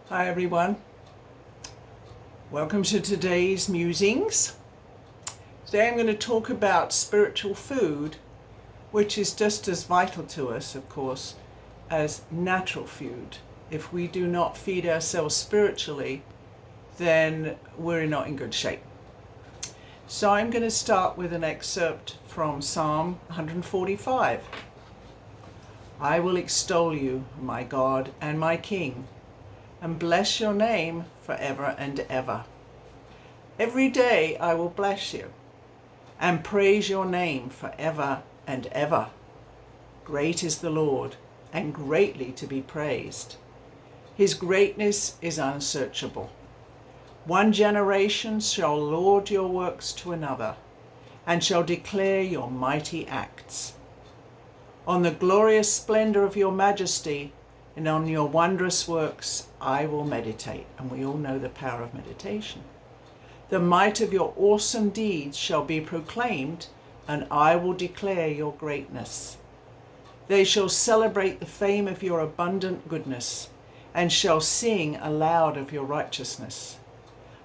Hi everyone, welcome to today's Musings. Today I'm going to talk about spiritual food, which is just as vital to us, of course, as natural food. If we do not feed ourselves spiritually, then we're not in good shape. So I'm going to start with an excerpt from Psalm 145. I will extol you, my God and my King, and bless your name forever and ever. Every day I will bless you and praise your name forever and ever. Great is the Lord, and greatly to be praised. His greatness is unsearchable. One generation shall laud your works to another, and shall declare your mighty acts. On the glorious splendor of your majesty, and on your wondrous works I will meditate. And we all know the power of meditation. The might of your awesome deeds shall be proclaimed, and I will declare your greatness. They shall celebrate the fame of your abundant goodness, and shall sing aloud of your righteousness.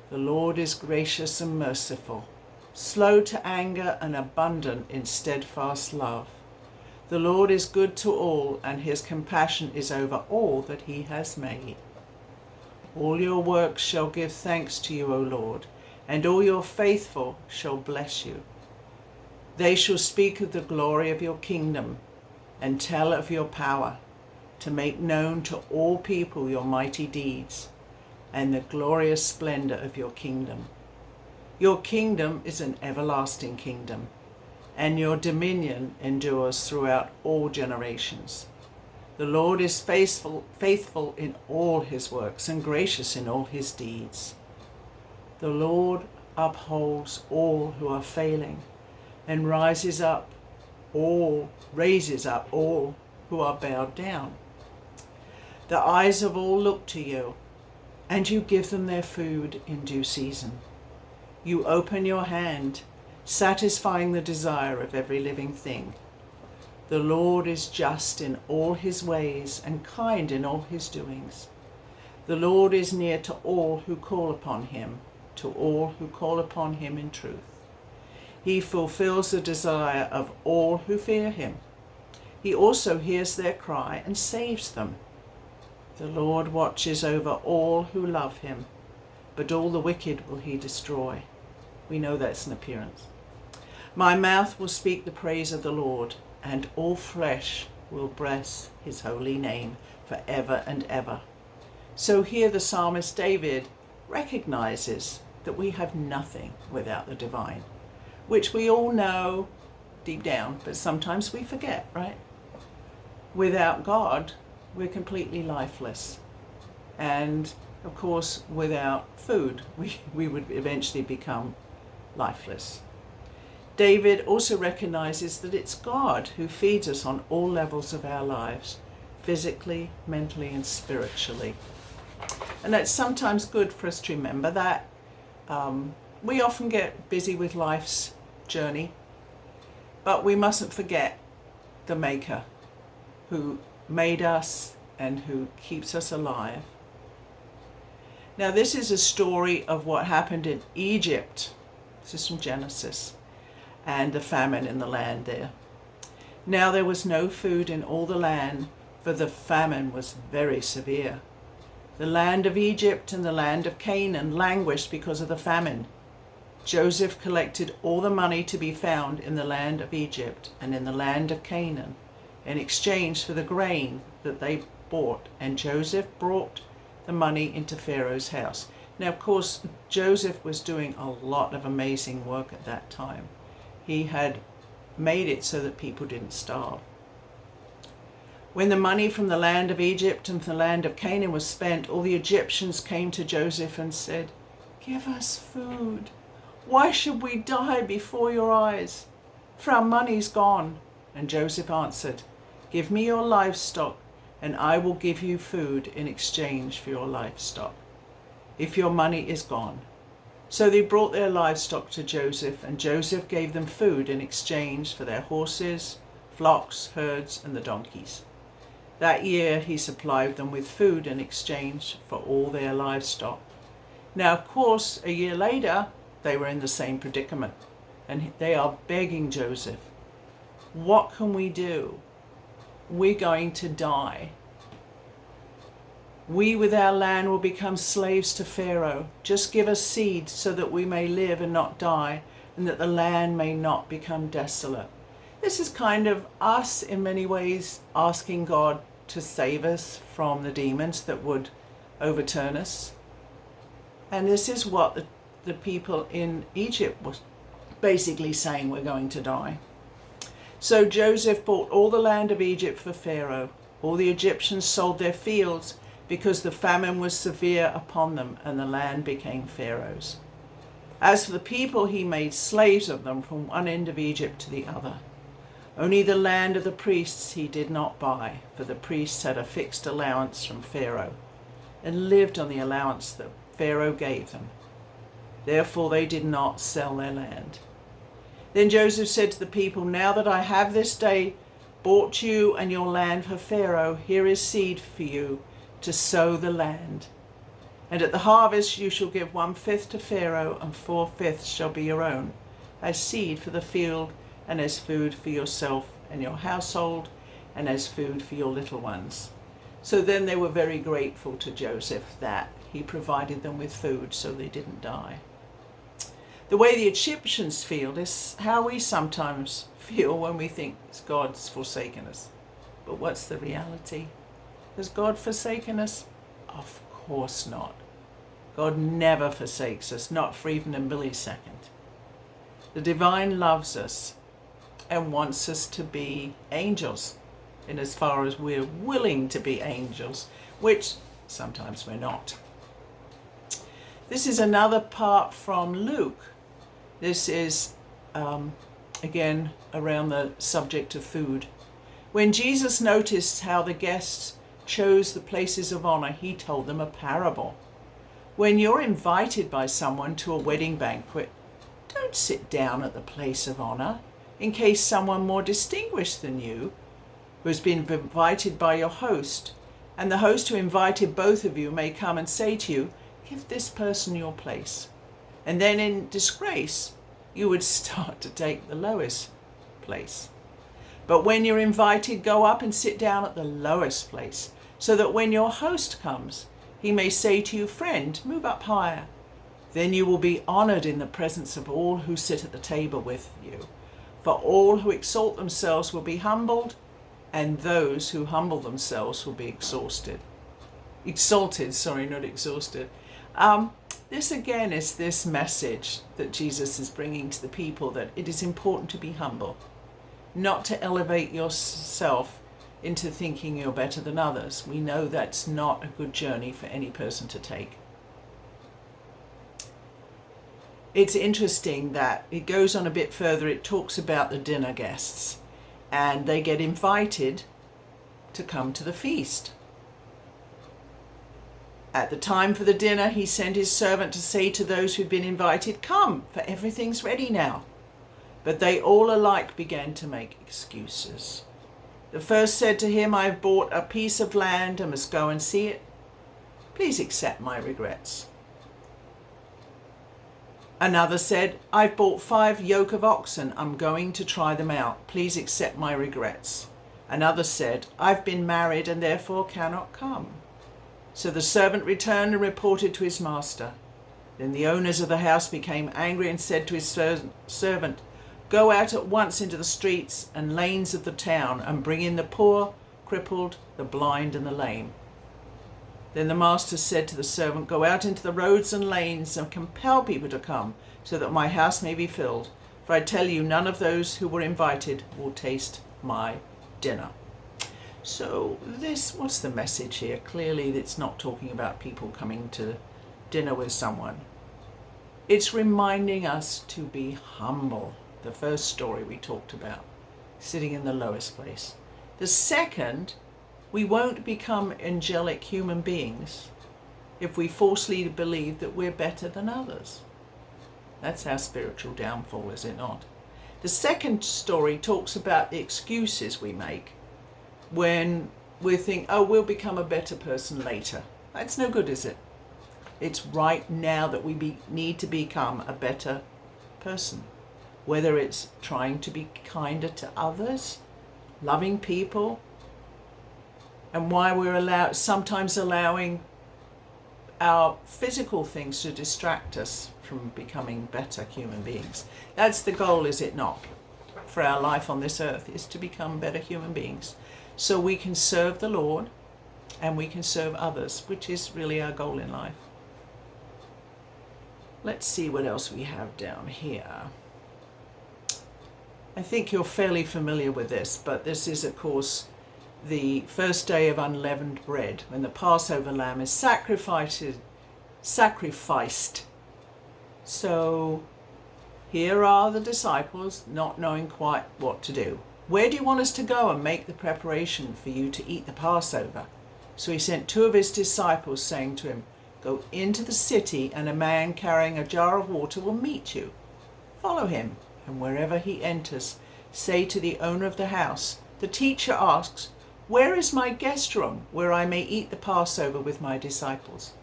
The Lord is gracious and merciful, slow to anger and abundant in steadfast love. The Lord is good to all, and his compassion is over all that he has made. All your works shall give thanks to you, O Lord, and all your faithful shall bless you. They shall speak of the glory of your kingdom, and tell of your power, to make known to all people your mighty deeds, and the glorious splendor of your kingdom. Your kingdom is an everlasting kingdom, and your dominion endures throughout all generations. The Lord is faithful in all his works, and gracious in all his deeds. The Lord upholds all who are failing, and raises up all who are bowed down. The eyes of all look to you, and you give them their food in due season. You open your hand, satisfying the desire of every living thing. The Lord is just in all his ways and kind in all his doings. The Lord is near to all who call upon him, to all who call upon him in truth. He fulfills the desire of all who fear him. He also hears their cry and saves them. The Lord watches over all who love him, but all the wicked will he destroy. We know that's an appearance. My mouth will speak the praise of the Lord, and all flesh will bless his holy name forever and ever. So here the psalmist David recognizes that we have nothing without the divine, which we all know deep down, but sometimes we forget, right? Without God, we're completely lifeless. And of course, without food, we would eventually become lifeless. David also recognizes that it's God who feeds us on all levels of our lives, physically, mentally, and spiritually. And it's sometimes good for us to remember that. We often get busy with life's journey, but we mustn't forget the Maker who made us and who keeps us alive. Now, this is a story of what happened in Egypt. This is from Genesis, and the famine in the land there. Now there was no food in all the land, for the famine was very severe. The land of Egypt and the land of Canaan languished because of the famine. Joseph collected all the money to be found in the land of Egypt and in the land of Canaan in exchange for the grain that they bought, and Joseph brought the money into Pharaoh's house. Now, of course, Joseph was doing a lot of amazing work at that time. He had made it so that people didn't starve. When the money from the land of Egypt and the land of Canaan was spent, all the Egyptians came to Joseph and said, "Give us food. Why should we die before your eyes? For our money's gone." And Joseph answered, "Give me your livestock, and I will give you food in exchange for your livestock, if your money is gone." So they brought their livestock to Joseph, and Joseph gave them food in exchange for their horses, flocks, herds, and the donkeys. That year he supplied them with food in exchange for all their livestock. Now, of course, a year later, they were in the same predicament, and they are begging Joseph, what can we do? We're going to die. We with our land will become slaves to Pharaoh. Just give us seed so that we may live and not die, and that the land may not become desolate. This is kind of us in many ways asking God to save us from the demons that would overturn us. And this is what the people in Egypt was basically saying, we're going to die. So Joseph bought all the land of Egypt for Pharaoh. All the Egyptians sold their fields because the famine was severe upon them, and the land became Pharaoh's. As for the people, he made slaves of them from one end of Egypt to the other. Only the land of the priests he did not buy, for the priests had a fixed allowance from Pharaoh, and lived on the allowance that Pharaoh gave them. Therefore they did not sell their land. Then Joseph said to the people, now that I have this day bought you and your land for Pharaoh, here is seed for you to sow the land. And at the harvest you shall give 1/5 to Pharaoh, and 4/5 shall be your own, as seed for the field, and as food for yourself and your household, and as food for your little ones. So then they were very grateful to Joseph that he provided them with food so they didn't die. The way the Egyptians feel is how we sometimes feel when we think God's forsaken us. But what's the reality? Has God forsaken us? Of course not. God never forsakes us, not for even a millisecond. The divine loves us and wants us to be angels, in as far as we're willing to be angels, which sometimes we're not. This is another part from Luke. This is, again, around the subject of food. When Jesus noticed how the guests chose the places of honor, he told them a parable. When you're invited by someone to a wedding banquet, don't sit down at the place of honor, in case someone more distinguished than you, who has been invited by your host, and the host who invited both of you may come and say to you, give this person your place. And then in disgrace, you would start to take the lowest place. But when you're invited, go up and sit down at the lowest place, so that when your host comes, he may say to you, friend, move up higher. Then you will be honored in the presence of all who sit at the table with you. For all who exalt themselves will be humbled, and those who humble themselves will be exalted. This again is this message that Jesus is bringing to the people, that it is important to be humble, not to elevate yourself into thinking you're better than others. We know that's not a good journey for any person to take. It's interesting that it goes on a bit further. It talks about the dinner guests, and they get invited to come to the feast. At the time for the dinner, he sent his servant to say to those who'd been invited, come, for everything's ready now. But they all alike began to make excuses. The first said to him, I've bought a piece of land and must go and see it. Please accept my regrets. Another said, I've bought 5 yoke of oxen. I'm going to try them out. Please accept my regrets. Another said, I've been married and therefore cannot come. So the servant returned and reported to his master. Then the owners of the house became angry and said to his servant, go out at once into the streets and lanes of the town and bring in the poor, crippled, the blind and the lame. Then the master said to the servant, go out into the roads and lanes and compel people to come, so that my house may be filled. For I tell you, none of those who were invited will taste my dinner. So what's the message here? Clearly it's not talking about people coming to dinner with someone. It's reminding us to be humble. The first story we talked about, sitting in the lowest place. The second, we won't become angelic human beings if we falsely believe that we're better than others. That's our spiritual downfall, is it not? The second story talks about the excuses we make when we think, oh, we'll become a better person later. That's no good, is it? It's right now that we need to become a better person. Whether it's trying to be kinder to others, loving people, and why we're sometimes allowing our physical things to distract us from becoming better human beings. That's the goal, is it not? For our life on this earth is to become better human beings, so we can serve the Lord and we can serve others, which is really our goal in life. Let's see what else we have down here. I think you're fairly familiar with this, but this is, of course, the first day of unleavened bread, when the Passover lamb is sacrificed. So here are the disciples not knowing quite what to do. Where do you want us to go and make the preparation for you to eat the Passover? So he sent 2 of his disciples, saying to him, go into the city, and a man carrying a jar of water will meet you. Follow him, and wherever he enters, say to the owner of the house, the teacher asks, where is my guest room where I may eat the Passover with my disciples?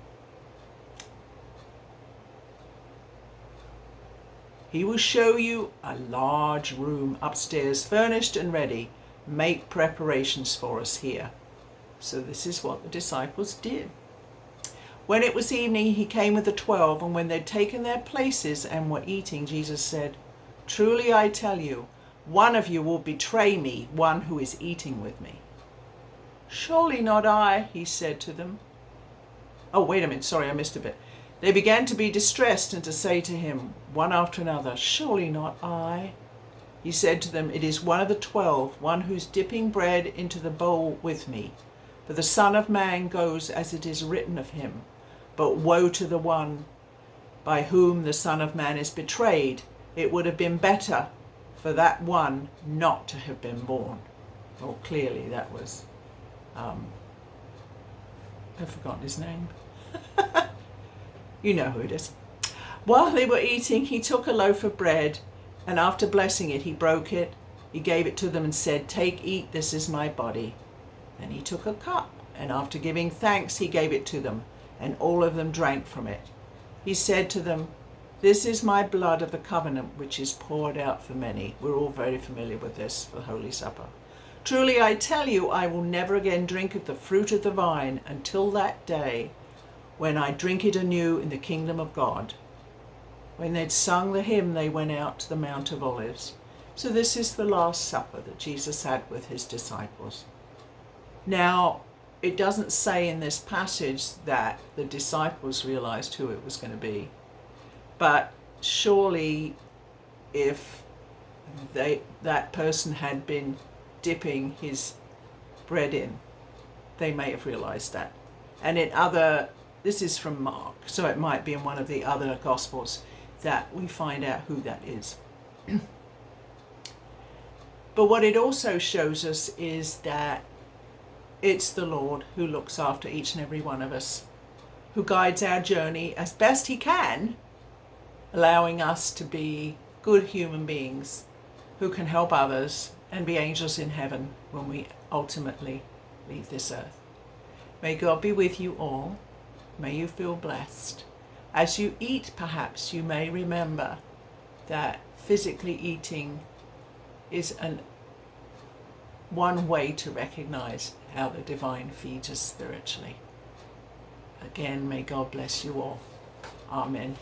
He will show you a large room upstairs, furnished and ready. Make preparations for us here. So this is what the disciples did. When it was evening, he came with the 12, and when they'd taken their places and were eating, Jesus said, truly I tell you, one of you will betray me, one who is eating with me. Surely not I, he said to them. Oh, wait a minute, sorry, I missed a bit. They began to be distressed and to say to him, one after another, surely not I. He said to them, it is one of the 12, one who's dipping bread into the bowl with me. For the Son of Man goes as it is written of him. But woe to the one by whom the Son of Man is betrayed. It would have been better for that one not to have been born. Well, clearly that was, I've forgotten his name. You know who it is. While they were eating, he took a loaf of bread, and after blessing it, he broke it. He gave it to them and said, take, eat, this is my body. Then he took a cup, and after giving thanks, he gave it to them, and all of them drank from it. He said to them, this is my blood of the covenant, which is poured out for many. We're all very familiar with this for Holy Supper. Truly I tell you, I will never again drink of the fruit of the vine until that day when I drink it anew in the kingdom of God. When they'd sung the hymn, they went out to the Mount of Olives. So this is the Last Supper that Jesus had with his disciples. Now, it doesn't say in this passage that the disciples realized who it was going to be. But surely if that person had been dipping his bread in, they may have realized that. And this is from Mark, so it might be in one of the other Gospels that we find out who that is. But what it also shows us is that it's the Lord who looks after each and every one of us, who guides our journey as best he can, allowing us to be good human beings who can help others and be angels in heaven when we ultimately leave this earth. May God be with you all. May you feel blessed. As you eat, perhaps you may remember that physically eating is one way to recognize how the divine feeds us spiritually. Again, may God bless you all. Amen.